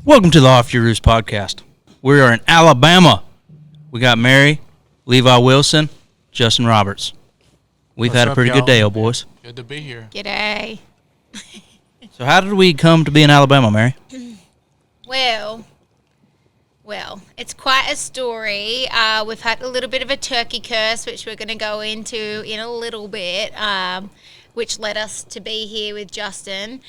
Welcome to the Off Your Roost podcast. We are in Alabama. We got Mary, Levi Wilson, Justin Roberts. We've What's had a up, pretty good y'all? day, old boys. Good to be here. G'day. So how did we come to be in Alabama, Mary? Well, it's quite a story. We've had a little bit of a turkey curse, which we're going to go into in a little bit, which led us to be here with Justin.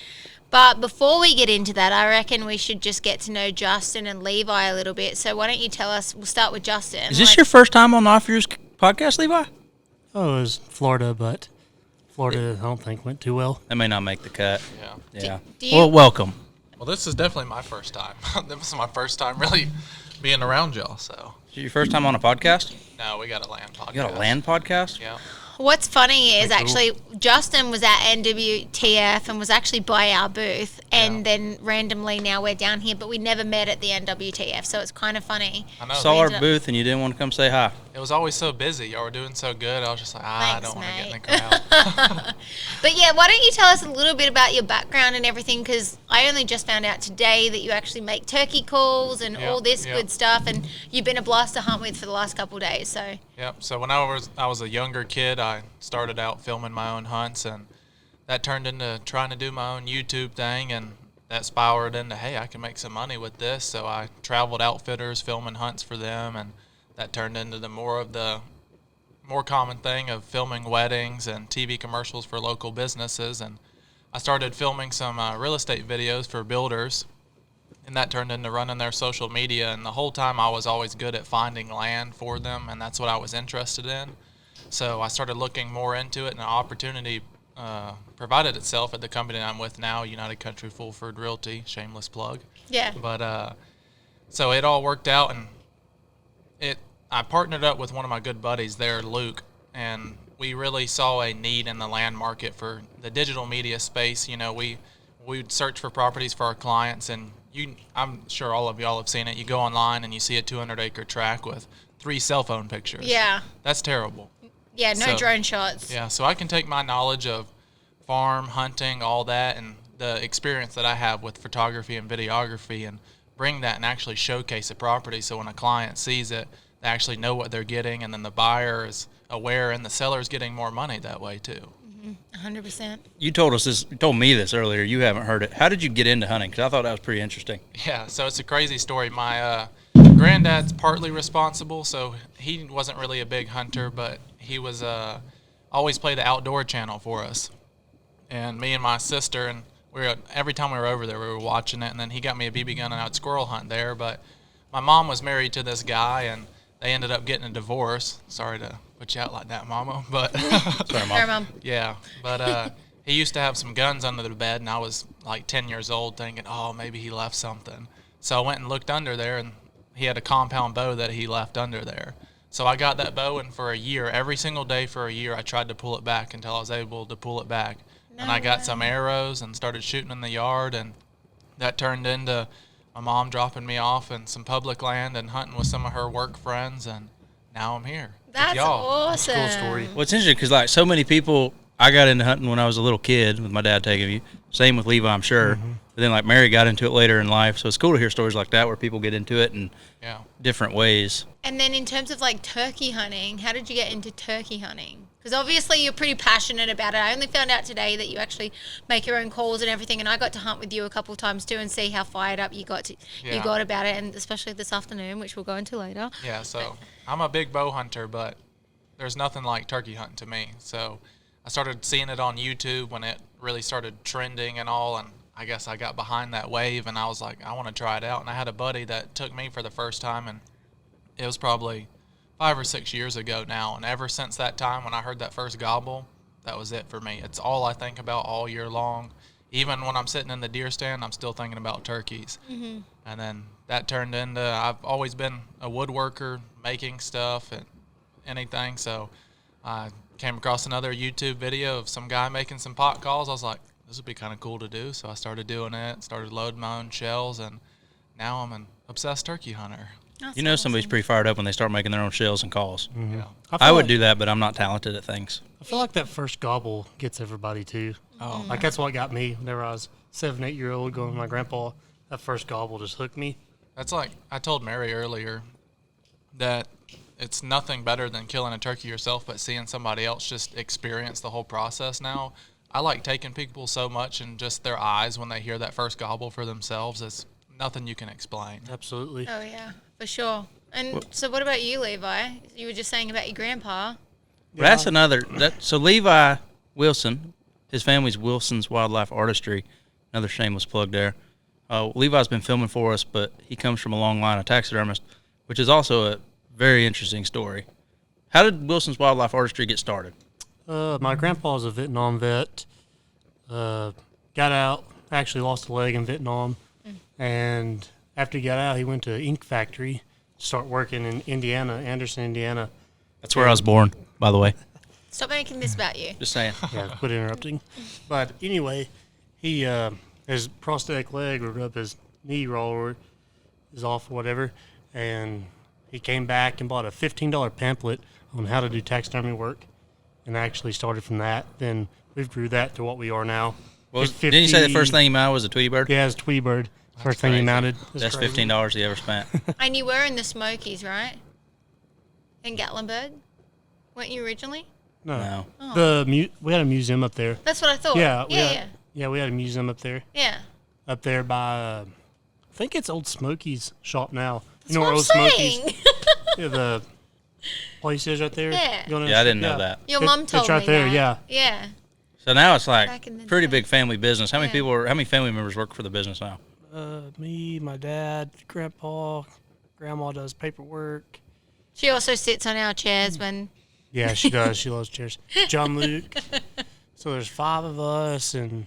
But before we get into that, I reckon we should just get to know Justin and Levi a little bit. So why don't you tell us, we'll start with Justin. Is this your first time on the Off Your Roost podcast, Levi? Oh, it was Florida, but Florida I don't think went too well. That may not make the cut. Yeah. Yeah. Well, welcome. Well, this is definitely my first time. This is my first time really being around y'all. So, Is it your first time on a podcast? no, we got a land podcast. You got a land podcast? Yeah. What's funny is Pretty cool. actually Justin was at NWTF and was actually by our booth, and Yeah. then randomly now we're down here, but we never met at the NWTF, so it's kind of funny. I know. Saw our ended up- booth and you didn't want to come say hi. It was always so busy. Y'all were doing so good. I was just like, I Thanks, don't want to get in the mate. crowd. But yeah, why don't you tell us a little bit about your background and everything, because I only just found out today that you actually make turkey calls and Yeah, all this yeah. good stuff, and you've been a blast to hunt with for the last couple of days, so Yep. So when I was a younger kid, I started out filming my own hunts, and that turned into trying to do my own YouTube thing, and that spiraled into, hey, I can make some money with this. So I traveled outfitters filming hunts for them, and that turned into the more common thing of filming weddings and TV commercials for local businesses. And I started filming some real estate videos for builders, and that turned into running their social media. And the whole time I was always good at finding land for them, and that's what I was interested in. So I started looking more into it, and an opportunity provided itself at the company I'm with now, United Country Fulford Realty, shameless plug. yeah. But so it all worked out, and I partnered up with one of my good buddies there, Luke, and we really saw a need in the land market for the digital media space. You know, we'd search for properties for our clients, and I'm sure all of y'all have seen it. You go online and you see a 200-acre tract with 3 cell phone pictures. Yeah. That's terrible. Yeah, no So- drone shots. Yeah, so I can take my knowledge of farm, hunting, all that, and the experience that I have with photography and videography, and bring that and actually showcase a property, so when a client sees it, they actually know what they're getting, and then the buyer is aware, and the seller is getting more money that way too. 100%. You told me this earlier. You haven't heard it. How did you get into hunting? Because I thought that was pretty interesting. Yeah, so it's a crazy story. My granddad's partly responsible, so he wasn't really a big hunter, but he was always played the outdoor channel for us. And me and my sister, and every time we were over there, we were watching it. And then he got me a BB gun, and I would squirrel hunt there. But my mom was married to this guy, and they ended up getting a divorce. Sorry to put you out like that, Mama, but Sorry, Sorry, Mom. Mom. yeah. But he used to have some guns under the bed, and I was like 10 years old, thinking, oh, maybe he left something. So I went and looked under there, and he had a compound bow that he left under there. So I got that bow, and for a year, every single day for a year, I tried to pull it back until I was able to pull it back. And I got some arrows and started shooting in the yard, and that turned into my mom dropping me off in some public land and hunting with some of her work friends, and now I'm here with That's y'all. awesome. Cool story. Well, it's interesting because, like, so many people, I got into hunting when I was a little kid with my dad taking me. Same with Levi, I'm sure. But then, like, Mary got into it later in life. So it's cool to hear stories like that where people get into it in Yeah. different ways. And then in terms of like turkey hunting, how did you get into turkey hunting? Because obviously you're pretty passionate about it. I only found out today that you actually make your own calls and everything, and I got to hunt with you a couple of times too and see how fired up you got Yeah. about it, and especially this afternoon, which we'll go into later. Yeah, so I'm a big bow hunter, but there's nothing like turkey hunting to me. So I started seeing it on YouTube when it really started trending and all, and I guess I got behind that wave, and I was like, I want to try it out. And I had a buddy that took me for the first time, and it was probably 5 or 6 years ago now. And ever since that time, when I heard that first gobble, that was it for me. It's all I think about all year long. Even when I'm sitting in the deer stand, I'm still thinking about turkeys. Mm-hmm. And then that turned into, I've always been a woodworker, making stuff and anything. So I came across another YouTube video of some guy making some pot calls. I was like, this would be kind of cool to do. So I started doing it, started loading my own shells, and now I'm an obsessed turkey hunter. That's You know somebody's awesome. pretty fired up when they start making their own shells and calls. Yeah. I would do that, but I'm not talented at things. I feel like that first gobble gets everybody too. Oh, Like that's what got me whenever I was 7, 8 year old going with my grandpa. that first gobble just hooked me. That's like I told Mary earlier that it's nothing better than killing a turkey yourself, but seeing somebody else just experience the whole process now. I like taking people so much and just their eyes when they hear that first gobble for themselves. It's nothing you can explain. Absolutely. Oh, yeah, for sure. And so what about you, Levi? You were just saying about your grandpa. Well, that's another. So Levi Wilson, his family's Wilson's Wildlife Artistry. Another shameless plug there. Levi's been filming for us, but he comes from a long line of taxidermists, which is also a very interesting story. How did Wilson's Wildlife Artistry get started? My grandpa was a Vietnam vet. Got out, actually lost a leg in Vietnam. And after he got out, he went to ink factory to start working in Indiana, Anderson, Indiana. That's where I was born, by the way. Stop making this about you. Just saying. Yeah, quit interrupting. But anyway, he his prosthetic leg or up his knee roller is off or whatever, and he came back and bought a $15 pamphlet on how to do taxidermy work, and actually started from that. Then we've grew that to what we are now. Well, didn't you say the first thing he mounted was a Tweety Bird? Yeah, it's Tweety Bird. First thing he mounted. That's $15 he ever spent. And you were in the Smokies, right? In Gatlinburg? Weren't you originally? No. Oh. We had a museum up there. That's what I thought. Yeah, Yeah. we had a museum up there. Yeah. Up there by, I think it's Old Smoky's shop now. That's what I'm saying. Yeah, the place is right there. Yeah. Yeah, I didn't know that. Your mom told It's right me there, that. yeah. Yeah. So now it's Back like in the pretty day. big family business. How many Yeah. how many family members work for the business now? Me, my dad, grandpa, grandma does paperwork. She also sits on our chairs when... Yeah, she does. She loves chairs. John Luke. So there's 5 of us and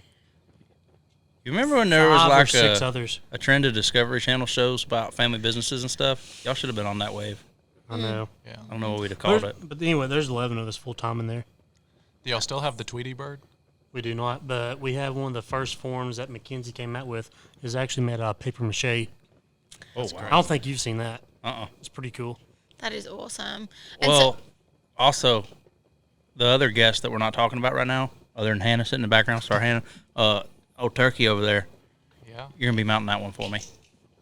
You remember when there was 5 or like 6 others. a trend of Discovery Channel shows about family businesses and stuff? Y'all should have been on that wave. I know. Yeah. I don't know what we'd have called it. But anyway, there's 11 of us full time in there. Do y'all still have the Tweety Bird? We do not, but we have one of the first forms that McKinsey came out with is actually made out of paper mache. Oh, I wow. don't think you've seen that. Uh-uh. It's pretty cool. That is awesome. And Well, also, the other guest that we're not talking about right now, other than Hannah sitting in the background, sorry, Hannah, old Turkey over there, Yeah. you're going to be mounting that one for me.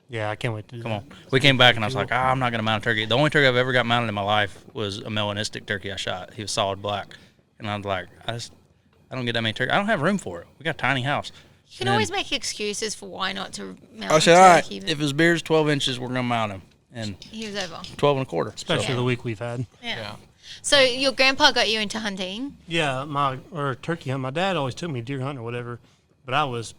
Yeah, I can't wait to do Come that. on. We came back and I was like, I'm not going to mount a turkey. The only turkey I've ever got mounted in my life was a melanistic turkey I shot. He was solid black. And I was like, I don't get that many turkeys. I don't have room for it. We got a tiny house. you can always make excuses for why not to mount I a said, all right, turkey, but if his beard's 12 inches, we're going to mount him. And he was over. 12 and a quarter. Especially Yeah. the week we've had. Yeah. Yeah. So your grandpa got you into hunting. Yeah, turkey hunt. My dad always took me deer hunting or whatever, but I was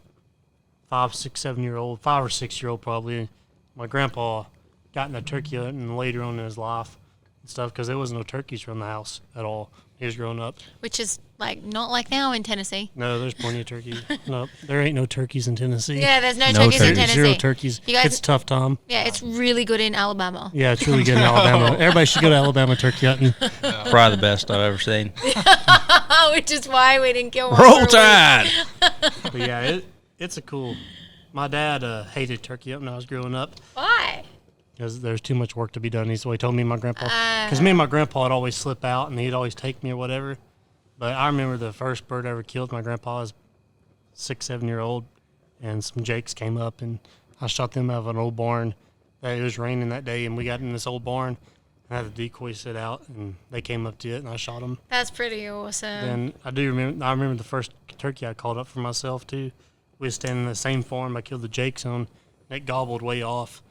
5, 6, 7-year-old, 5 or 6-year-old probably. My grandpa got into turkey hunting later on in his life and stuff because there was no turkeys around the house at all. He was growing up. Which is like not like now in Tennessee. No, there's plenty of turkeys. No, there ain't no turkeys in Tennessee. Yeah, there's no No turkeys in turkeys. Tennessee. 0 turkeys. You guys- It's tough, Tom. Yeah, it's really good in Alabama. Yeah, it's really good in Alabama. Everybody should go to Alabama turkey hunting. Probably the best I've ever seen. Which is why we didn't kill one. Roll for a week. Tide! But yeah, it's a cool. My dad hated turkey hunting when I was growing up Why? because there's too much work to be done. He's what he told me and my grandpa. Because me and my grandpa would always slip out and he'd always take me or whatever. But I remember the first bird I ever killed. My grandpa was 6, 7-year-old, and some jakes came up and I shot them out of an old barn. It was raining that day, and we got in this old barn. And I had the decoy set out, and they came up to it, and I shot them. That's pretty awesome. And I remember the first turkey I called up for myself too. We was standing in the same farm I killed the jakes on, and it gobbled way off.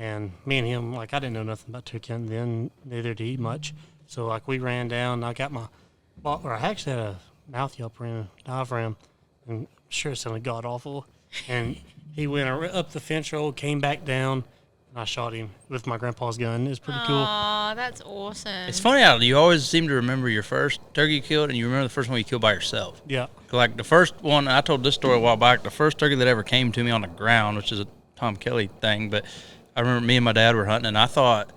And me and him, like, I didn't know nothing about turkey hunting then, neither did he much. So like we ran down, and I got I actually had a mouth yelper in a diaphragm, and I'm sure it sounded god awful. And he went up the fence road, came back down, and I shot him with my grandpa's gun. It was pretty cool. Aw, that's awesome. It's funny how you always seem to remember your first turkey you killed, and you remember the first one you killed by yourself. Yeah. Like the first one, I told this story a while back, the first turkey that ever came to me on the ground, which is a Tom Kelly thing, but I remember me and my dad were hunting, and I thought,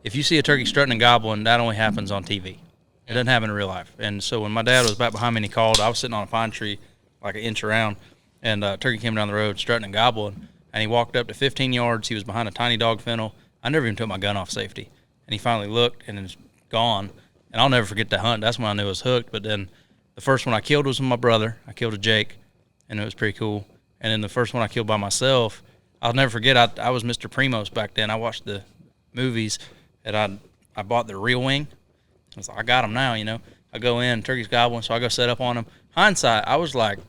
if you see a turkey strutting and gobbling, that only happens on TV. It doesn't happen in real life. And so when my dad was back behind me and he called, I was sitting on a pine tree like an inch around, and a turkey came down the road strutting and gobbling, and he walked up to 15 yards. He was behind a tiny dog fennel. I never even took my gun off safety. And he finally looked, and it's gone. And I'll never forget that hunt. That's when I knew it was hooked. But then the first one I killed was with my brother. I killed a Jake, and it was pretty cool. And then the first one I killed by myself, I'll never forget. I was Mr. Primos back then. I watched the movies, and I bought the real wing. I was like, I got them now. I go in, turkey's gobbling, so I go set up on him. Hindsight, I was like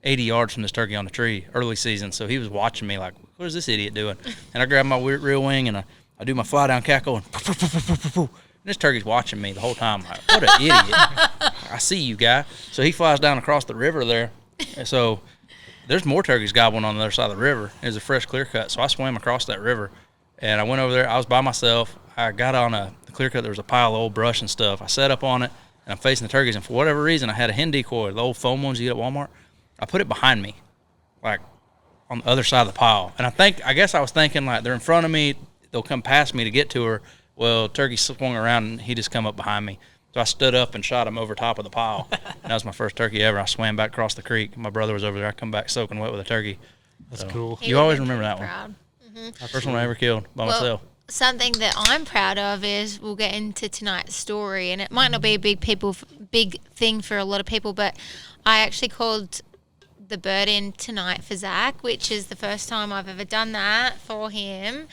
80 yards from this turkey on the tree early season, so he was watching me like, what is this idiot doing? And I grab my real wing and I do my fly down cackle, and this turkey's watching me the whole time. Like, what an idiot! I see you, guy. So he flies down across the river there, and so there's more turkeys gobbling on the other side of the river. There's a fresh clear cut, so I swam across that river, and I went over there. I was by myself. I got on the clear cut. There was a pile of old brush and stuff. I set up on it, and I'm facing the turkeys, and for whatever reason, I had a hen decoy, the old foam ones you get at Walmart. I put it behind me, like on the other side of the pile. And I guess I was thinking, like, they're in front of me, they'll come past me to get to her. Well, turkey swung around, and he just come up behind me. So I stood up and shot him over top of the pile. And that was my first turkey ever. I swam back across the creek. My brother was over there. I come back soaking wet with a turkey. That's cool. You always remember that one. Proud. First one I ever killed by myself. Something that I'm proud of is we'll get into tonight's story, and it might not be a big thing for a lot of people, but I actually called the bird in tonight for Zach, which is the first time I've ever done that for him,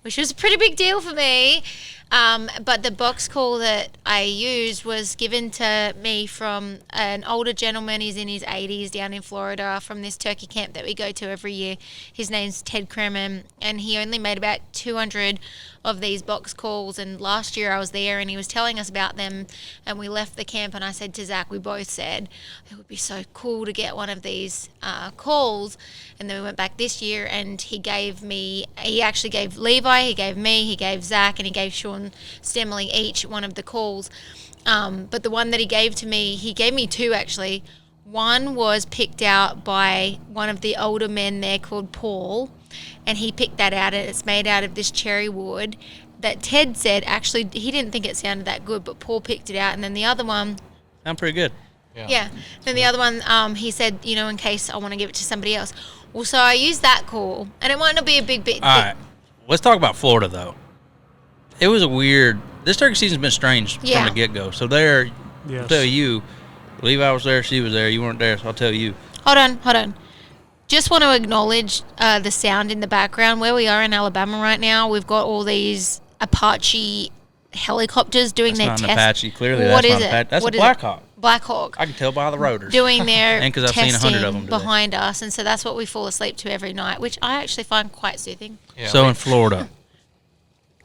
which was a pretty big deal for me. But the box call that I used was given to me from an older gentleman. He's in his 80s down in Florida from this turkey camp that we go to every year. His name's Ted Kremen, and he only made about 200 of these box calls. And last year I was there and he was telling us about them, and we left the camp and I said to Zach, we both said it would be so cool to get one of these calls. And then we went back this year and he actually gave Levi, he gave me, he gave Zach, and he gave Sean Stemley each one of the calls. But the one that he gave to me, he gave me two actually. One was picked out by one of the older men there called Paul, and he picked that out, and it's made out of this cherry wood that Ted said actually he didn't think it sounded that good, but Paul picked it out. And then the other one, I'm pretty good. Yeah. Then the other one, he said, in case I want to give it to somebody else. Well, so I used that call, and it might not be a big bit. All right, let's talk about Florida though. It was a weird. This turkey season's been strange from the get-go. So there, Yes. I'll tell you, Levi was there, she was there, you weren't there, so I'll tell you. Hold on. Just want to acknowledge the sound in the background. Where we are in Alabama right now, we've got all these Apache helicopters doing That's their not test. an Apache. Clearly, What that's is not it? an Apache. That's What a is Black it? Hawk. Black Hawk. I can tell by the rotors. Doing their And 'cause I've seen 100 of them today. behind us, and so that's what we fall asleep to every night, which I actually find quite soothing. Yeah. So in Florida,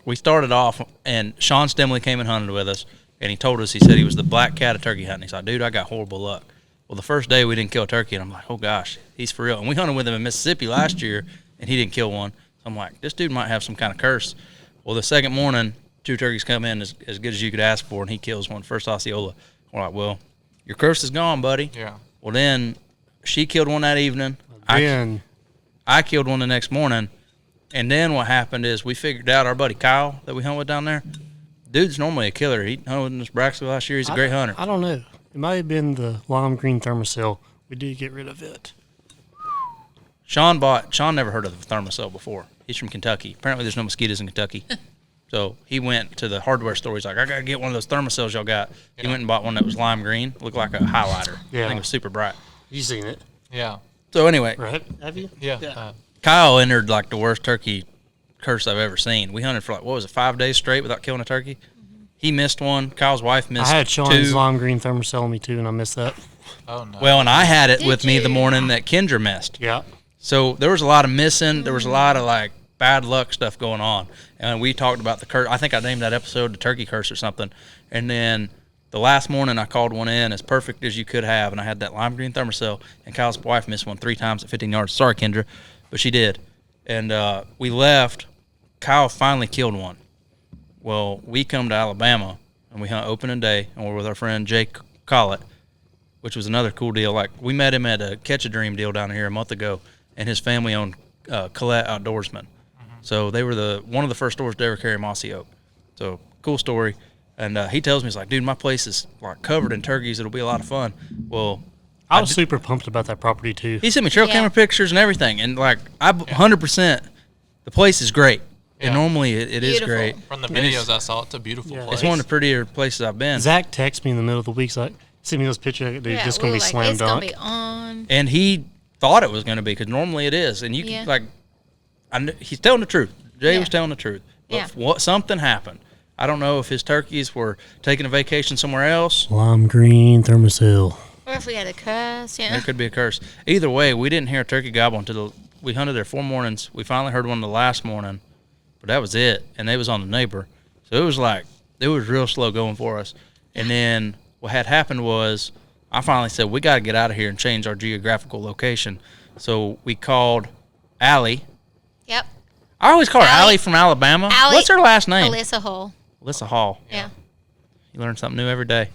we started off, and Sean Stemley came and hunted with us, and he told us, he said he was the black cat of turkey hunting. He's like, dude, I got horrible luck. Well, the first day we didn't kill a turkey, and I'm like, oh gosh, he's for real. And we hunted with him in Mississippi last year, and he didn't kill one. So I'm like, this dude might have some kind of curse. Well, the second morning, 2 turkeys come in as good as you could ask for, and he kills one, first Osceola. We're like, well, your curse is gone, buddy. Yeah. Well, then she killed one that evening. Then I killed one the next morning. And then what happened is we figured out our buddy Kyle that we hunt with down there. Dude's normally a killer. He hunted with us Braxton last year. He's a great hunter. I don't know. It might have been the lime green thermocell. We did get rid of it. Sean never heard of the thermocell before. He's from Kentucky. Apparently there's no mosquitoes in Kentucky. So he went to the hardware store. He's like, I got to get one of those thermocells y'all got. He went and bought one that was lime green. Looked like a highlighter. Yeah. I think it was super bright. You seen it, Yeah. So anyway, right? Have you? Yeah. Kyle entered like the worst turkey curse I've ever seen. We hunted for like, 5 days straight without killing a turkey? He missed one. Kyle's wife missed I had Sean's 2. lime green thermocell on me too, and I missed that. Oh no. Well, and I had it Did with me the you? morning that Kendra missed. Yeah. So there was a lot of missing. There was a lot of like bad luck stuff going on. And we talked about the curse. I think I named that episode the turkey curse or something. And then the last morning I called one in as perfect as you could have. And I had that lime green thermocell. And Kyle's wife missed one 3 times at 15 yards. Sorry, Kendra, but she did. And we left. Kyle finally killed one. Well, we come to Alabama and we hunt opening day. And we're with our friend Jake Collett, which was another cool deal. Like, we met him at a Catch a Dream deal down here a month ago, and his family owned Collette Outdoorsman. So they were one of the first stores to ever carry Mossy Oak. So cool story. And he tells me, he's like, dude, my place is like covered in turkeys. It'll be a lot of fun. Well, I was super pumped about that property too. he sent me trail Yeah. camera pictures and everything. And like, 100%, the place is great. Yeah. And normally it is Beautiful. great. From the And videos I saw, it's a beautiful Yeah. place. it's one of the prettier places I've been. Zach texted me in the middle of the week, he's like, send me those pictures. Dude, Yeah, this we gonna were be like, slam it's gonna dunk. be on. And he thought it was going to be, because normally it is. And you Yeah. can, like, he's telling the truth. Jay Yeah. was telling the truth. But Yeah. something happened. I don't know if his turkeys were taking a vacation somewhere else. Lime green thermocell. Or if we had a curse, There could be a curse. Either way, we didn't hear a turkey gobble until we hunted there 4 mornings. We finally heard one the last morning, but that was it. And they was on the neighbor. So it was real slow going for us. And then what had happened was I finally said, we got to get out of here and change our geographical location. So we called Allie. Yep. I always call her Allie. Allie from Alabama. Allie- What's her last name? Alyssa Hall. Alyssa Hall. Yeah. You learn something new every day.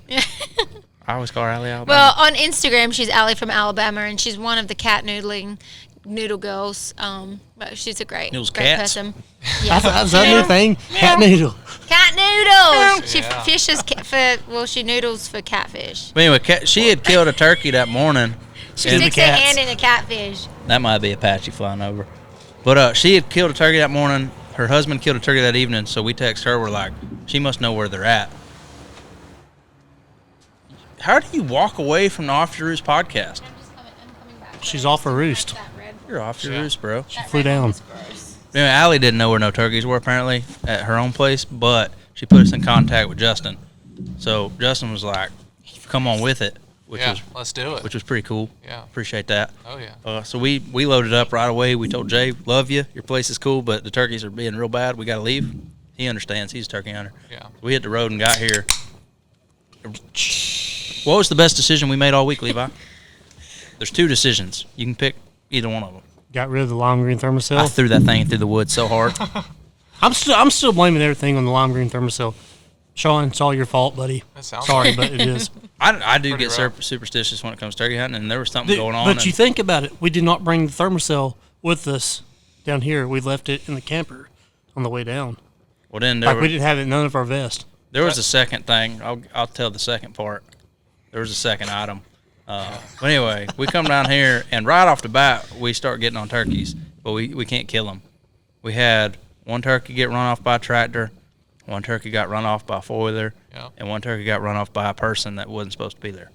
I always call her Allie Alabama. Well, on Instagram, she's Allie from Alabama, and she's one of the cat noodle girls. But she's a great Noodles great cats? person. Yeah. Is that a new thing? Cat noodle. Cat noodles. She Yeah. fishes she noodles for catfish. But anyway, she had killed a turkey that morning. She And sticks her hand in a catfish. that might be Apache flying over. But she had killed a turkey that morning. Her husband killed a turkey that evening, so we text her. We're like, she must know where they're at. How do you walk away from the Off Your Roost podcast? I'm coming back. She's off her roost. You're off your Yeah. roost, bro. She flew down. Anyway, Allie didn't know where no turkeys were apparently at her own place, but she put us in contact with Justin. So Justin was like, "Come on with it," which Yeah, let's do it. was pretty cool. Yeah. Appreciate that. Oh, yeah. So we loaded up right away. We told Jay, "Love you. Your place is cool, but the turkeys are being real bad. We got to leave." He understands. He's a turkey hunter. Yeah. We hit the road and got here. What was the best decision we made all week, Levi? There's 2 decisions. You can pick either one of them. Got rid of the lime green I thermocell. threw that thing through the woods so hard. I'm still blaming everything on the lime green thermocell. Sean, it's all your fault, buddy. That sounds Sorry, but it is. I do Pretty get rough. superstitious when it comes to turkey hunting, and there was something Dude, going on. but you and- think about it. We did not bring the thermocell with us down here. We left it in the camper on the way down. well, then Like we didn't have it in none of our vests. there was a second thing. I'll tell the second part. There was a second item. But anyway, we come down here, and right off the bat, we start getting on turkeys, but we can't kill them. We had one turkey get run off by a tractor, one turkey got run off by a four-wheeler, Yeah. and one turkey got run off by a person that wasn't supposed to be there.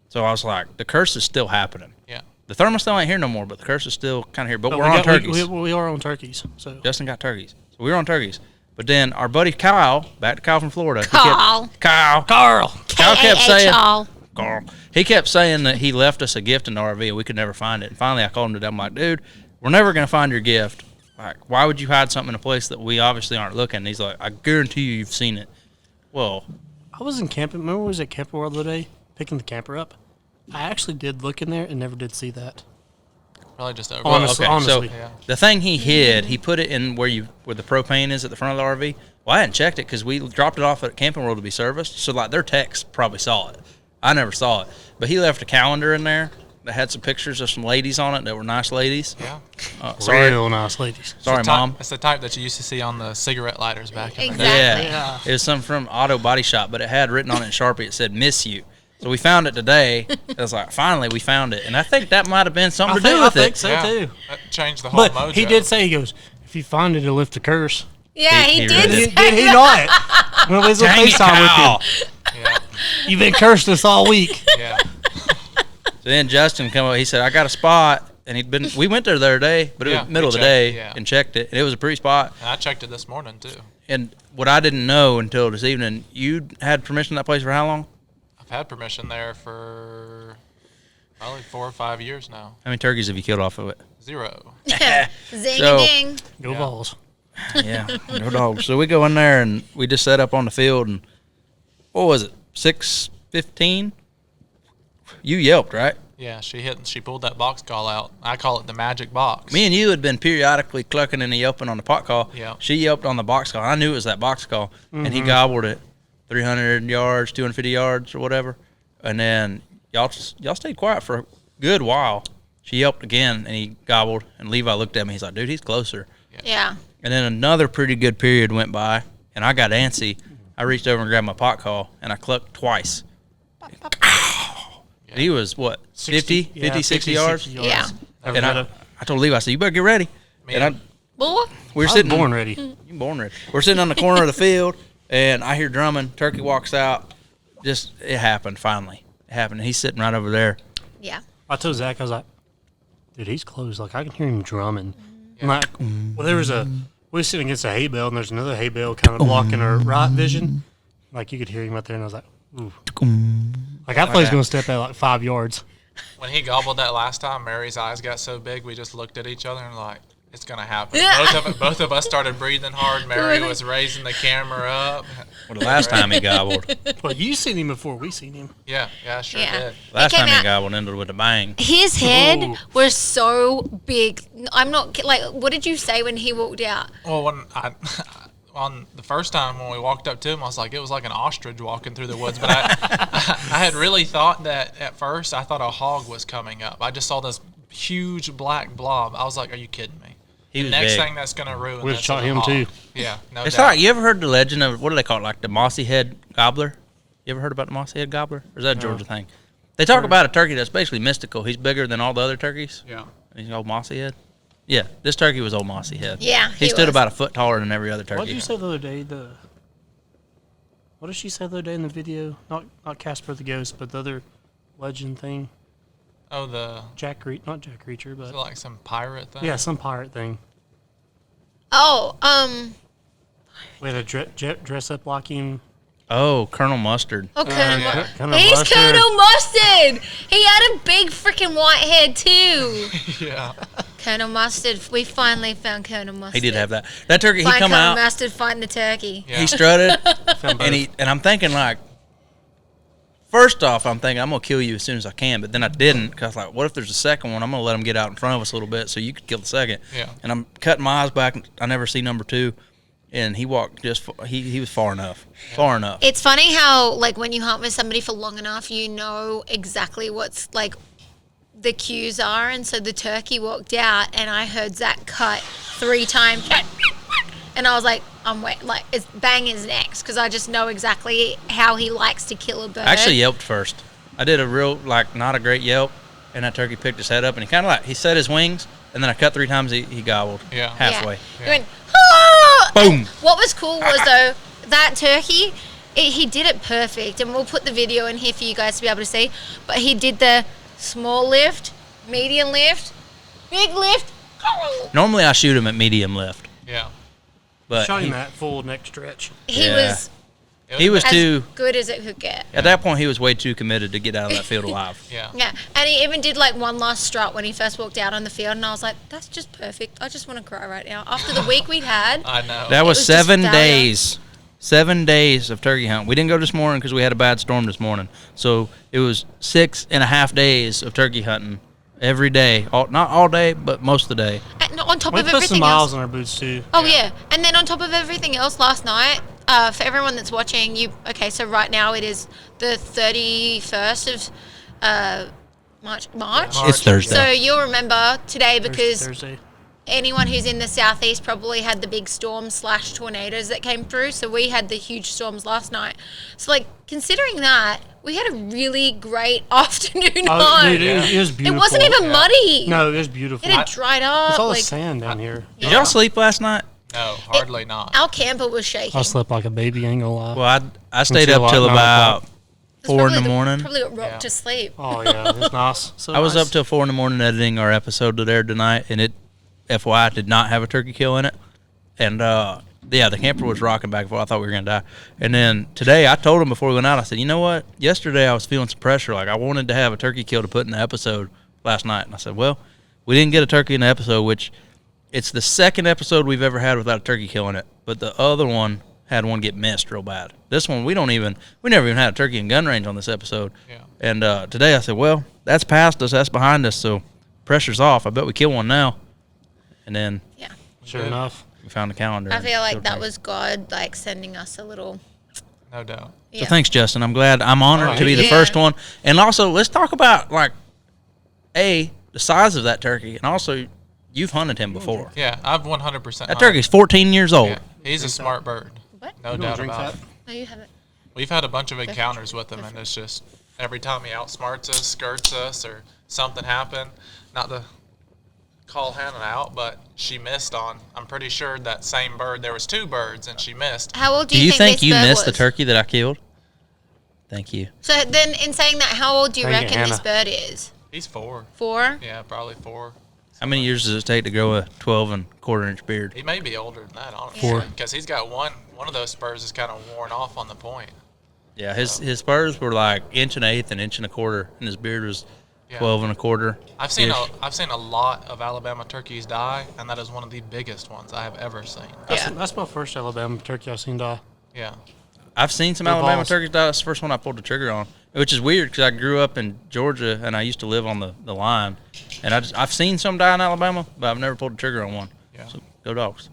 So I was like, the curse is still happening. Yeah. The thermostat ain't here no more, but the curse is still kind of here. But But we're on we turkeys. We are on turkeys. So Justin got turkeys. So we were on turkeys. But then our buddy Kyle, back to Kyle from Florida. Carl. Kyle Carl. kept saying, Carl. Carl. He kept saying that he left us a gift in the RV and we could never find it. And finally I called him today. I'm like, dude, we're never going to find your gift. Like, why would you hide something in a place that we obviously aren't looking? And he's like, I guarantee you've seen it. Well, I was in camping. Remember, I was at Camper World the other day, picking the camper up. I actually did look in there and never did see that. Probably just over. Honestly, honestly. So Yeah. the thing he hid, he put it in where the propane is at the front of the RV. Well, I hadn't checked it because we dropped it off at Camping World to be serviced. So like their techs probably saw it. I never saw it, but he left a calendar in there that had some pictures of some ladies on it that were nice ladies. Yeah. Sorry, Real nice ladies. sorry, Mom. It's the type that you used to see on the cigarette lighters back in the day. Exactly. Yeah. It was something from Auto Body Shop, but it had written on it in Sharpie. It said "Miss You." So we found it today. It was like, finally, we found it, and I think that might have been something to do with I think it. so Yeah. too. That changed the whole But mojo. he did say, he goes, if you find it, it'll lift the curse. Yeah, He he, really did. did. Did he not? When we was on Dang it, FaceTime Kyle. with him. Yeah. You've been cursed us all week. Yeah. So then Justin come up. He said, "I got a spot," and he'd been. We went there the other day, but it Yeah, was middle of we the day, checked, yeah. and checked it, and it was a pretty spot. And I checked it this morning too. And what I didn't know until this evening, you had permission to that place for how long? I've had permission there for probably 4 or 5 years now. How many turkeys have you killed off of it? 0. Zing So- a ding. Go Yeah. balls. Yeah, no dogs. So we go in there and we just set up on the field, and what was it? 6:15. You yelped, right? Yeah, she pulled that box call out. I call it the magic box. Me and you had been periodically clucking and yelping on the pot call. Yeah. She yelped on the box call. I knew it was that box call, and he gobbled it 300 yards, 250 yards, or whatever. And then y'all stayed quiet for a good while. She yelped again, and he gobbled. And Levi looked at me. He's like, "Dude, he's closer." Yeah. And then another pretty good period went by, and I got antsy. I reached over and grabbed my pot call, and I clucked twice. And he was, what, 50, 60 yards? Yeah. And I told Levi, I said, "You better get ready." Man. And Boy. we were I was sitting born ready. You born ready. We're sitting on the corner of the field, and I hear drumming. Turkey walks out. Just, it happened finally. It happened. He's sitting right over there. Yeah. I told Zach, I was like, dude, he's close. Like, I can hear him drumming. I'm like, well, there was we were sitting against a hay bale, and there's another hay bale kind of blocking our right vision. Like, you could hear him out there, and I was like, ooh. Like, I thought he was going to step out like 5 yards. When he gobbled that last time, Mary's eyes got so big, we just looked at each other and like, it's gonna happen. Both of us started breathing hard. Mary was raising the camera up. Well, the last time he gobbled. Well, you seen him before we seen him. Yeah, I sure Yeah. did. Last came time he out- gobbled ended with a bang. His head Ooh. was so big. I'm not like. What did you say when he walked out? Well, when on the first time when we walked up to him, I was like, it was like an ostrich walking through the woods. But I had really thought that at first. I thought a hog was coming up. I just saw this huge black blob. I was like, are you kidding me? He was Next big. thing that's gonna ruin We'd this shot is a him hog. too. Yeah, no It's doubt. like, you ever heard the legend of, what do they call it, like the mossy head gobbler? You ever heard about the mossy head gobbler? Or is that a Georgia thing? They talk about a turkey that's basically mystical. He's bigger than all the other turkeys. Yeah. He's old mossy head. Yeah, this turkey was old mossy head. Yeah, He he stood was. about a foot taller than every other turkey. What did you say the other day? What did she say the other day in the video? Not Casper the Ghost, but the other legend thing. Oh, Not Jack Reacher, but like some pirate thing. yeah, some pirate thing. Oh, We had a dress up like him. Oh, Colonel Mustard. Colonel yeah. Colonel He's Mustard. Colonel Mustard. He had a big freaking white head too. Yeah. Colonel Mustard. We finally found Colonel Mustard. He did have that. That turkey, he Find come Colonel out, Mustard, find the turkey. Yeah. he strutted, Found and I'm thinking, like, first off, I'm thinking, I'm going to kill you as soon as I can, but then I didn't, because, like, what if there's a second one? I'm going to let him get out in front of us a little bit so you could kill the second. Yeah. And I'm cutting my eyes back. I never see number two, and he walked he was far enough. Far enough. It's funny how, like, when you hunt with somebody for long enough, you know exactly what's, like, the cues are. And so the turkey walked out, and I heard Zach cut 3 times. And I was like, it's bang is next, because I just know exactly how he likes to kill a bird. I actually yelped first. I did a real, like, not a great yelp, and that turkey picked his head up, and he kind of, like, he set his wings, and then I cut 3 times, he gobbled. Yeah. Halfway. Yeah. He went, ah! Boom. And what was cool was, though, that turkey, he did it perfect. And we'll put the video in here for you guys to be able to see. But he did the small lift, medium lift, big lift. Normally I shoot him at medium lift, Yeah. but Shot him he, that full neck stretch. He Yeah. was he was as too, good as it could get. at that point he was way too committed to get out of that field alive. Yeah. Yeah, and he even did like one last strut when he first walked out on the field, and I was like, "That's just perfect. I just want to cry right now." After the week we'd had, I know. That was was just 7 failure. days. 7 days of turkey hunt. We didn't go this morning because we had a bad storm this morning. So it was 6.5 days of turkey hunting every day. Not all day, but most of the day. and on top We of put some everything miles else. on our boots too. Oh yeah, and then on top of everything else, last night, for everyone that's watching, so right now it is the 31st of March. It's Thursday. So you'll remember today because Thursday. anyone who's in the southeast probably had the big storms / tornadoes that came through. So we had the huge storms last night. So like considering that, we had a really great afternoon Oh, hunt. dude, it was It beautiful. wasn't even muddy. No, it was beautiful. It had dried up. It's all the like, sand down here. Did y'all sleep last night? No, hardly not. our camper was shaking. I slept like a baby, ain't gonna lie. Well, I stayed Until up till like 9 about o'clock. 4 in the morning. Probably got rocked Yeah. to sleep. Oh yeah, it's nice. So I was nice. up till 4 in the morning editing our episode that aired tonight, and it, FYI, did not have a turkey kill in it. And yeah, the camper was rocking back and forth. I thought we were gonna die. And then today, I told him before we went out, I said, you know what? Yesterday I was feeling some pressure. Like I wanted to have a turkey kill to put in the episode last night, and I said, well, we didn't get a turkey in the episode, which it's the second episode we've ever had without a turkey kill in it. But the other one had one get missed real bad. This one we never even had a turkey in gun range on this episode. Yeah. And today I said, well, that's past us, that's behind us, so pressure's off. I bet we kill one now. And then Yeah. Sure enough. we found the calendar. I and feel like killed that turkey. was God like sending us a little. No doubt. So thanks, Justin. I'm glad. I'm honored to be the Yeah. first one. And also, let's talk about like the size of that turkey, and also you've hunted him before. Yeah, I've 100%. That turkey's 14 years old. Yeah, he's a smart bird. What? No You gonna doubt drink about that? it. No, you haven't. We've had a bunch of encounters with him, and it's just every time he outsmarts us, skirts us, or something happened. Not to call Hannah out, but she missed on. I'm pretty sure that same bird. There was 2 birds, and she missed. How old Do you think this you bird missed the was? turkey that I killed? Thank you. So then, in saying that, how old do you Thank you, reckon this Hannah. bird is? He's 4. 4? Yeah, probably 4. How many years does it take to grow a 12 1/4 inch beard? He may be older than that, honestly. 4. Because he's got one of those spurs is kind of worn off on the point. Yeah, his spurs were like 1 1/8 and 1 1/4, and his beard was Yeah. 12 1/4. I've seen a lot of Alabama turkeys die, and that is one of the biggest ones I have ever seen. That's my first Alabama turkey I've seen die. Yeah. I've seen some Good Alabama balls. turkeys die. That's the first one I pulled the trigger on, which is weird because I grew up in Georgia and I used to live on the line, and I've seen some die in Alabama, but I've never pulled the trigger on one. Yeah. So go Dogs!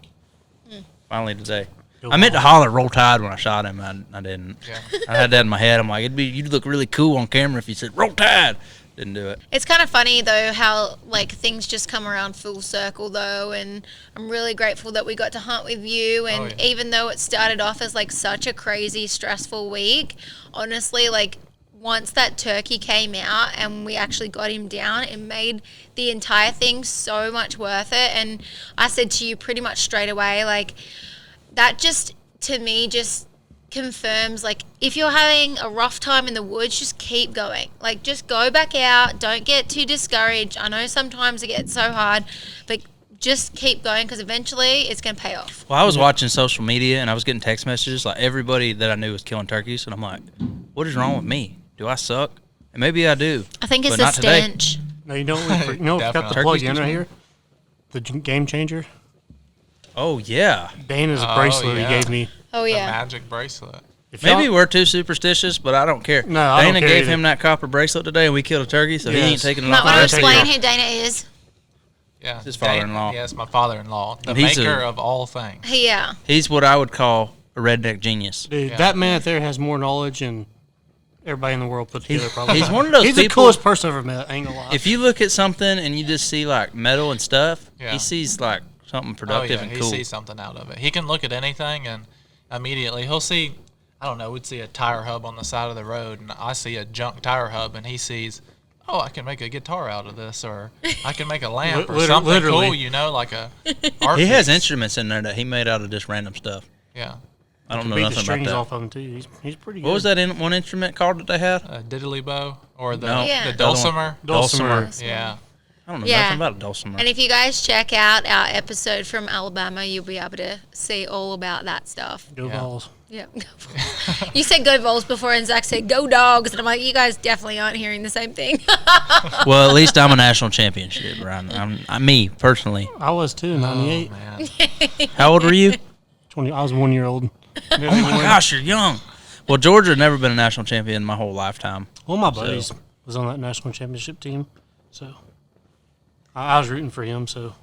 Finally today. Go I meant to Balls. holler "Roll Tide" when I shot him. I didn't. Yeah. I had that in my head. I'm like, you'd look really cool on camera if you said "Roll Tide." Didn't do it. It's kind of funny though how like things just come around full circle though, and I'm really grateful that we got to hunt with you. And Oh, yeah. even though it started off as like such a crazy stressful week, honestly, like once that turkey came out and we actually got him down, it made the entire thing so much worth it. And I said to you pretty much straight away, like that just to me just confirms like if you're having a rough time in the woods, just keep going. Like just go back out, don't get too discouraged. I know sometimes it gets so hard, but just keep going because eventually it's going to pay off. Well, I was watching social media and I was getting text messages like everybody that I knew was killing turkeys, and I'm like, what is wrong with me? Do I suck? And maybe I do. I think it's But the not today. stench. Now, you know what we got the Definitely. plug in Turkeys right do here? The game changer. Oh yeah. Dana's Oh, bracelet yeah. he gave me. Oh The yeah. magic bracelet. If Maybe y'all- we're too superstitious, but I don't care. No, I don't Dana care gave either. him that copper bracelet today, and we killed a turkey, so he Yes. ain't taking it Might off. want the to rest of the explain year. who Dana is. Yeah. His father-in-law. Yes, my father-in-law. The And he's maker a- of all things. Yeah. He's what I would call a redneck genius. Dude, Yeah. that man out there has more knowledge than everybody in the world put together. Probably. He's one of those He's the people. coolest person I've ever met. I ain't gonna lie. If you look at something and you just see like metal and stuff, Yeah. he sees like something Oh, productive yeah, and he cool. sees something out of it. He can look at anything and immediately he'll see, I don't know, we'd see a tire hub on the side of the road and I see a junk tire hub and he sees, oh, I can make a guitar out of this or I can make a lamp or something literally. cool, you know, like a art He has piece. instruments in there that he made out of just random stuff. Yeah. I don't know beat the nothing about strings that. off of him too. He's pretty good. What was that one instrument called that they had? A diddly bow or the, No, Yeah. the the other one. dulcimer. Dulcimer. Yeah. I don't know Yeah. nothing about a dulcimer. And if you guys check out our episode from Alabama, you'll be able to see all about that stuff. Go Yeah. balls. Yeah. You said go Vols before, and Zach said go Dogs, and I'm like, you guys definitely aren't hearing the same thing. Well, at least I'm a national championship, right? I'm me personally. I was too. Oh, 98. man. How old were you? 20. I was 1 year old. Oh my gosh, you're young. Well, Georgia had never been a national champion my whole lifetime. Well, my buddies was on that national championship team, so I was rooting for him. So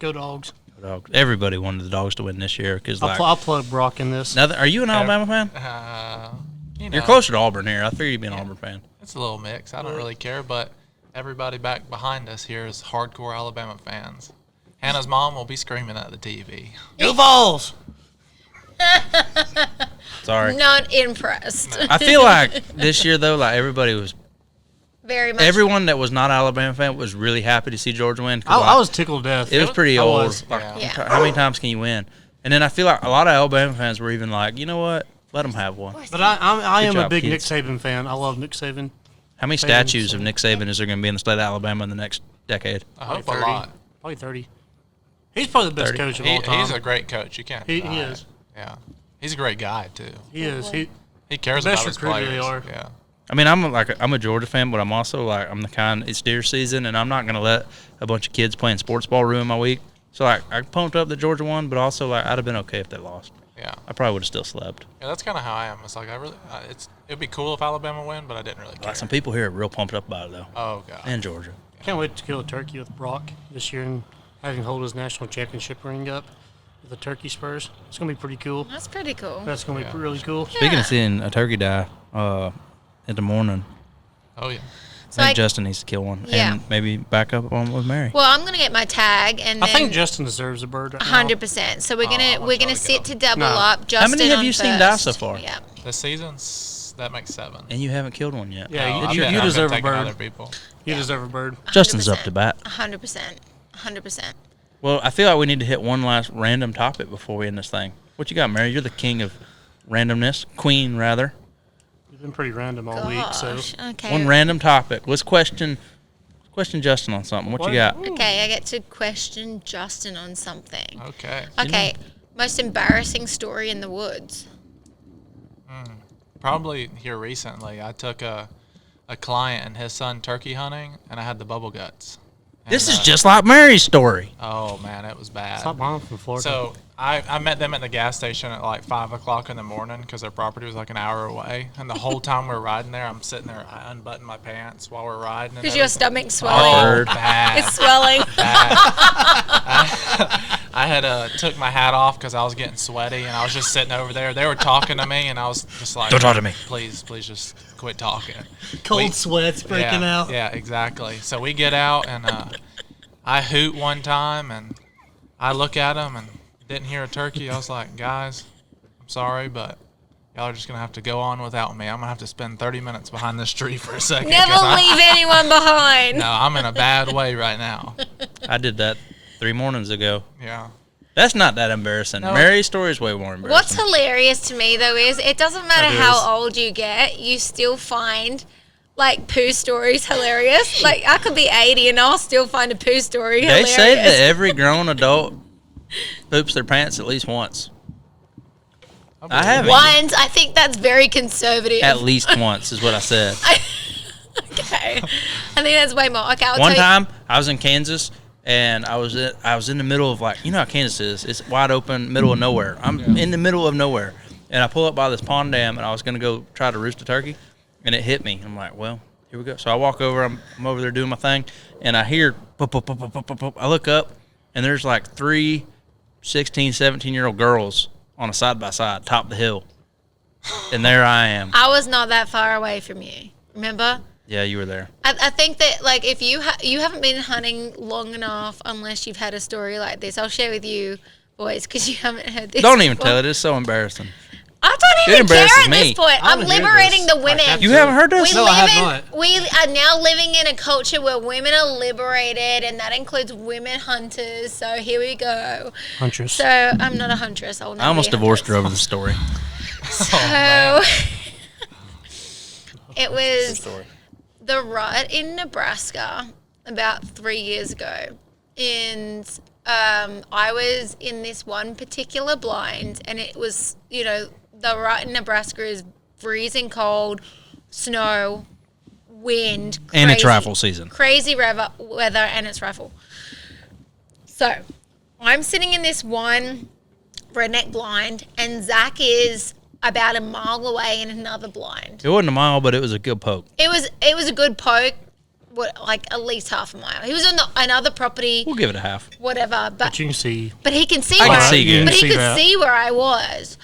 go Dogs. Dogs. Everybody wanted the Dogs to win this year because like. I'll plug Brock in this. Nothing, are you an Alabama fan? You know, You're closer to Auburn here. I figured you'd be an Auburn fan. It's a little mix. I don't really care, but everybody back behind us here is hardcore Alabama fans. Hannah's mom will be screaming at the TV. Go Vols! Sorry. Not impressed. I feel like this year though, like everybody was, Very much. everyone that was not Alabama fan was really happy to see Georgia win. 'cause, I like, was tickled to death. It was pretty I old. was. Like, Yeah. Yeah. how many times can you win? And then I feel like a lot of Alabama fans were even like, you know what? Let them have one. But I am Good a job, big kids. Nick Saban fan. I love Nick Saban. How many statues of Nick Saban is there going to be in the state of Alabama in the next decade? I hope a 30. lot. Probably 30. He's probably the best 30. coach of all time. He's a great coach. You can't. He deny it. is. Yeah. He's a great guy too. He is. He cares Best about his recruiter they players. are. Yeah. I mean, I'm a Georgia fan, but I'm also like I'm the kind. It's deer season, and I'm not going to let a bunch of kids playing sports ball ruin my week. So like I pumped up that Georgia won, but also like I'd have been okay if they lost. Yeah. I probably would have still slept. Yeah, that's kind of how I am. It's like it'd be cool if Alabama win, but I didn't really care. Like some people here are real pumped up about it though. Oh god. And Georgia. Can't wait to kill a turkey with Brock this year and have him hold his national championship ring up with the turkey spurs. It's gonna be pretty cool. That's pretty cool. That's gonna be really cool. Speaking Yeah. of seeing a turkey die in the morning, Oh yeah. So I think Justin needs to kill one Yeah. and maybe back up on with Mary. well, I'm gonna get my tag, and I then think Justin deserves a bird. Right now. 100%. So we're I'm gonna gonna we're try gonna to sit get to 'em. double No. up. Justin many have on you seen die so first. far? Yeah. This season's that makes 7. And you haven't killed one yet. Yeah, Oh, you I've been deserve a taking bird. Other people. You deserve a bird. Justin's up to bat. 100%. 100%. Well, I feel like we need to hit one last random topic before we end this thing. What you got, Mary? You're the king of randomness, queen rather. We've been pretty random all week, so Gosh. Okay. One random topic. Let's question Question Justin on something. What you What? got? Okay, I get to question Justin on something. Okay. Okay, most embarrassing story in the woods. Probably here recently, I took a client and his son turkey hunting, and I had the bubble guts. This And, is just like Mary's story. Oh man, it was bad. Stop mom from Florida. So I met them at the gas station at like 5 o'clock in the morning because their property was like an hour away. And the whole time we're riding there, I'm sitting there, I unbutton my pants while we're riding. Because your everything. stomach's swelling. Oh, bad. It's swelling. I had took my hat off because I was getting sweaty, and I was just sitting over there. They were talking to me, and I was just like, Don't talk to me. Please just quit talking. Cold sweats breaking yeah, out. Yeah, exactly. So we get out, and I hoot one time, and I look at him and didn't hear a turkey. I was like, guys, I'm sorry, but y'all are just going to have to go on without me. I'm going to have to spend 30 minutes behind this tree for a second. Never 'cause leave anyone behind. No, I'm in a bad way right now. I did that 3 mornings ago. Yeah. That's not that embarrassing. No. Mary's story is way more embarrassing. What's hilarious to me though is it doesn't matter It how is. old you get, you still find like poo stories hilarious. Like I could be 80 and I'll still find a poo story They hilarious. say that every grown adult poops their pants at least once. I haven't. Once, I think that's very conservative. At least once is what I said. Okay. I think that's way more. Okay, I'll One tell time I was in Kansas and I was in the middle of like, you know how Kansas is. It's wide open, middle of nowhere. I'm in the middle of nowhere. And I pull up by this pond dam and I was going to go try to roost a turkey and it hit me. I'm like, well, here we go. So I walk over, I'm over there doing my thing and I hear pop, pop, pop, pop, pop, pop, pop. I look up and there's like 3 16, 17-year-old girls on a side-by-side, top of the hill. And there I am. I was not that far away from you. Remember? Yeah, you were there. I think that like if you you haven't been hunting long enough, unless you've had a story like this, I'll share with you, boys, because you haven't heard this. Don't even before. tell it. It's so embarrassing. I It don't even care embarrasses at this me. point. I I'm wanna hear liberating this. the women. You haven't heard this? We No, I have live in, not. we are now living in a culture where women are liberated, and that includes women hunters. So here we go. Huntress. So I'm not a huntress. I will never I almost be a divorced her huntress. over the story. So it was the rut in Nebraska about 3 years ago, and I was in this one particular blind, and it was, you know, the rut in Nebraska is freezing cold, snow, wind, And it's crazy- rifle season. crazy weather, and it's rifle. So I'm sitting in this one redneck blind, and Zach is about a mile away in another blind. It wasn't a mile, but it was a good poke. It was a good poke, like at least half a mile. He was on another property, We'll give it a half. whatever, But you can see. but he can see I where can see good. but he See could that. see where I was.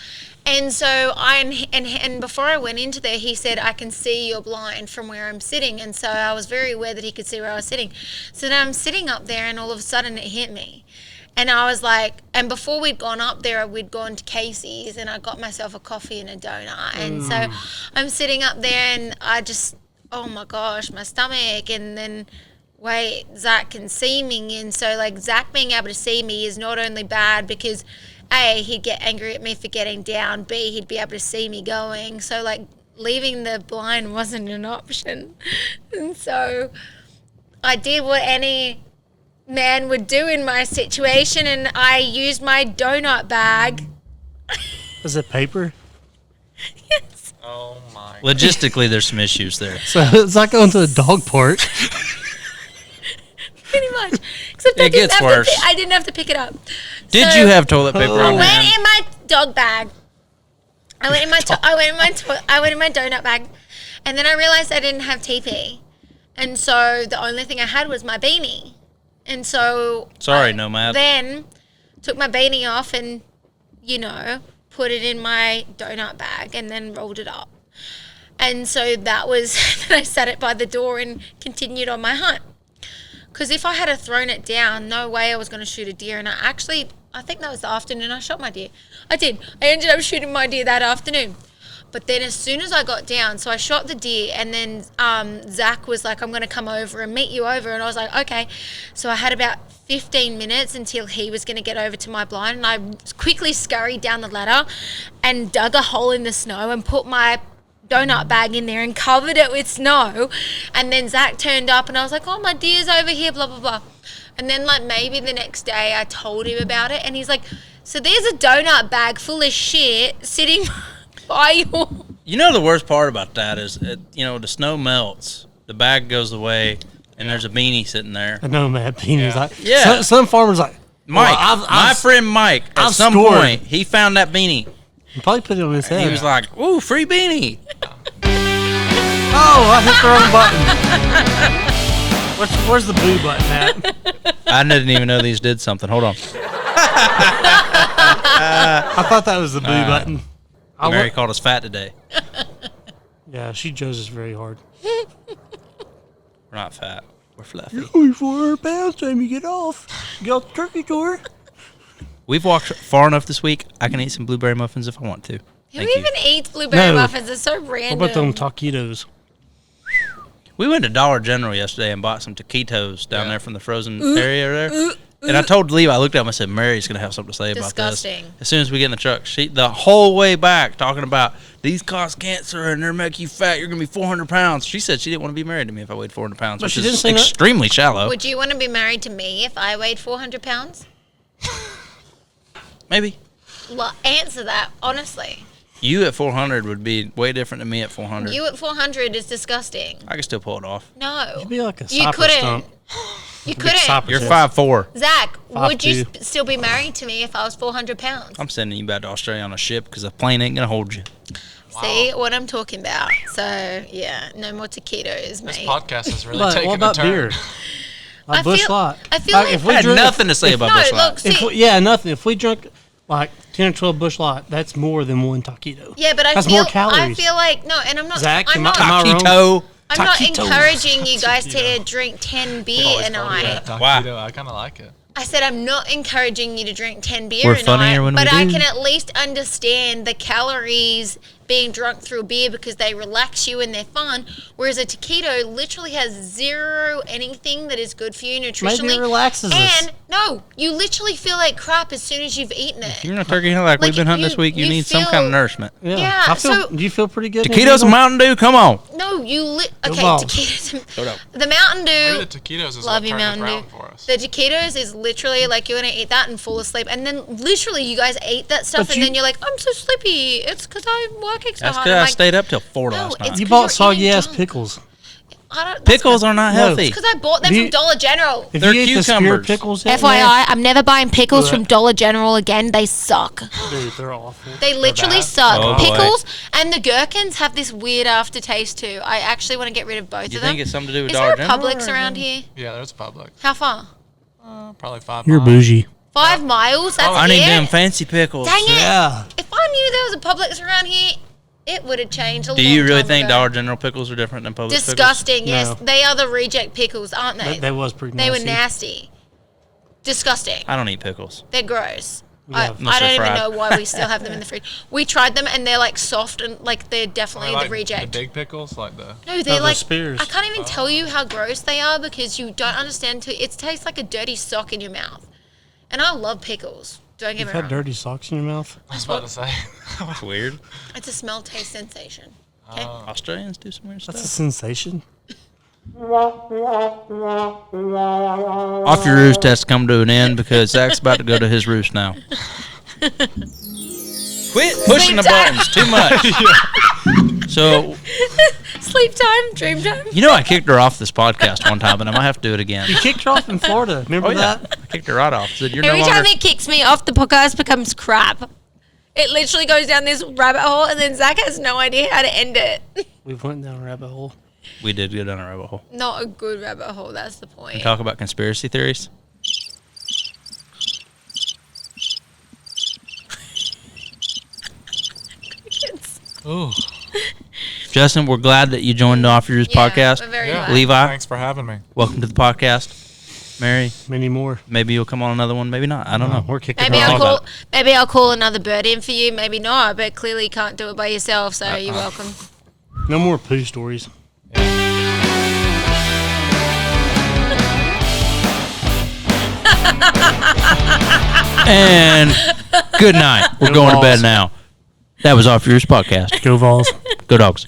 And so and before I went into there, he said, I can see your blind from where I'm sitting. And so I was very aware that he could see where I was sitting. So then I'm sitting up there, and all of a sudden it hit me. And I was like, and before we'd gone up there, we'd gone to Casey's, and I got myself a coffee and a donut. And so I'm sitting up there, and I just, oh my gosh, my stomach. And then, wait, Zach can see me. And so, like, Zach being able to see me is not only bad because, A, he'd get angry at me for getting down. B, he'd be able to see me going. So, like, leaving the blind wasn't an option. And so I did what any man would do in my situation, and I used my donut bag. Is it paper? Yes. Oh my. Logistically, there's some issues there. So it's like going to the dog park. Pretty much. Except It gets worse. I didn't have to pick it up. Did So, you have toilet paper Oh. on went hand? in my dog bag. I went in my donut bag, and then I realized I didn't have TP, and so the only thing I had was my beanie, and so Sorry, I Nomad. then took my beanie off and, you know, put it in my donut bag and then rolled it up, and so that was then I set it by the door and continued on my hunt. Because if I had thrown it down, no way I was going to shoot a deer. And I think that was the afternoon I shot my deer. I did. I ended up shooting my deer that afternoon. But then as soon as I got down, so I shot the deer, and then Zach was like, I'm going to come over and meet you over. And I was like, okay. So I had about 15 minutes until he was going to get over to my blind. And I quickly scurried down the ladder and dug a hole in the snow and put my donut bag in there and covered it with snow. And then Zach turned up and I was like, oh, my deer's over here, blah, blah, blah. And then like maybe the next day I told him about it and he's like, so there's a donut bag full of shit sitting by your... You know the worst part about that is, the snow melts, the bag goes away, and there's a beanie sitting there. I know, man. Beanie's like, Yeah. Some farmers like, Mike, well, my friend Mike, at I've some scored. point, he found that beanie. He probably put it on his head. He was like, ooh, free beanie. oh, I hit the wrong button. Where's the blue button at? I didn't even know these did something. Hold on. I thought that was the blue button. Mary called us fat today. Yeah, she judges very hard. We're not fat. We're fluffy. Only 400 pounds time you get off. Get off the turkey tour. We've walked far enough this week. I can eat some blueberry muffins if I want to. Who Thank you. even eats blueberry No. muffins? It's so What random. about them taquitos? We went to Dollar General yesterday and bought some taquitos down there from the frozen area there. And I told Levi, I looked at him and said, Mary's going to have something to say about this. Disgusting. As soon as we get in the truck, she the whole way back talking about these cause cancer and they're make you fat. You're going to be 400 pounds. She said she didn't want to be married to me if I weighed 400 pounds, But which she is didn't say no- extremely shallow. Would you want to be married to me if I weighed 400 pounds? Maybe. Answer that, honestly. You at 400 would be way different than me at 400. You at 400 is disgusting. I can still pull it off. No. It'd be like a You soccer couldn't. stump. You Big couldn't. soccer You're Yeah. 5'4". Zach, would you 5'2". still be married to me if I was 400 pounds? I'm sending you back to Australia on a ship because the plane ain't going to hold you. See what I'm talking about. So, yeah, no more taquitos, This mate. podcast is really But taking what about a turn. beer? Like I Busch feel- Light. I feel like- if I we had drink, nothing to say about No, Busch look, Light. see, nothing. If we drunk like 10 or 12 Busch Light, that's more than one taquito. yeah, but That's I more feel calories. like no, and I'm not. Zach, I'm not. am I wrong? Taquito. I'm not Taquitos. encouraging you guys to drink 10 beer a night. Taquito, I kind of like it. I said I'm not encouraging you to drink 10 beer We're a night, funnier when we but I do. can at least understand the calories being drunk through a beer because they relax you and they're fun, whereas a taquito literally has zero anything that is good for you nutritionally. Maybe it relaxes us. And no, you literally feel like crap as soon as you've eaten it. You're in a turkey hunt like we've been hunting this week. You need some kind of nourishment. Yeah, I feel, so- do you feel pretty good? Taquitos and Mountain Dew, come on. No, you okay, Balls. taquitos. Go down. The Mountain Maybe Dew. the taquitos is Love what you, turned it Mountain around Dew. for us. The taquitos is literally like you're gonna eat that and fall asleep, and then literally you guys ate that stuff, But and you- then you're like, I'm so sleepy. It's because I'm working so That's hard. because I'm I like, stayed up till 4 No, last it's- night. You 'cause bought you're soggy eating ass junk. pickles. Pickles are not healthy. Because I bought them Do you- from Dollar General. If They're you ate the spear cucumbers. pickles, yet, FYI, I'm never buying pickles Good. from Dollar General again. They suck. dude, they're awful. They literally bad? suck. Oh, boy. Pickles and the gherkins have this weird aftertaste too. I actually want to get rid of both Do you of them. think it's something to do with Is Dollar there a General? Publix around here? Yeah, there's a Publix. How far? Probably 5 You're miles. bougie. 5 miles? That's I need it? them fancy pickles. Dang it. Yeah. If I knew there was a Publix around here, it would have changed a Do you long really time think ago. Dollar General pickles are different than Publix pickles? Disgusting, yes. No. They are the reject pickles, aren't they? That was pretty They nasty. were nasty. Disgusting. I don't eat pickles. They're gross. Yeah. Unless I they're don't even fried. know why we still have them in the fridge. We tried them and they're like soft and like they're definitely Like the reject. The big pickles, like the. No, they're the like spears. I can't even tell you how gross they are because you don't understand. It tastes like a dirty sock in your mouth, and I love pickles. Don't get You've me had wrong. dirty socks in your mouth? I was about to say. It's weird. It's a smell taste sensation. Okay. Australians do some weird That's a stuff. sensation. Off Your Roost has to come to an end because Zach's about to go to his roost now. Quit pushing the time. buttons too much. So, Sleep time, dream time. you know I kicked her off this podcast one time, and I might have to do it again. You kicked her off in Florida. Remember Oh, yeah. that? I kicked her right off. Said, you're Every no time longer... he kicks me off, the podcast becomes crap. It literally goes down this rabbit hole, and then Zach has no idea how to end it. We went down a rabbit hole. We did go down a rabbit hole. Not a good rabbit hole. That's the point. And talk about conspiracy theories. Ooh. Justin, we're glad that you joined the Off Your Roost podcast. We're very Yeah. glad. Levi, Thanks for having me. welcome to the podcast. Mary, Many more. maybe you'll come on another one, maybe not. I don't know. We're kicking Maybe her I'll off. about call. Maybe I'll call another bird in for you. Maybe not. But clearly you can't do it by yourself. So you're welcome. No more poo stories. And good night. We're Go going to Vols. bed now. That was Off Your Roost podcast. Go Vols. Go Dogs.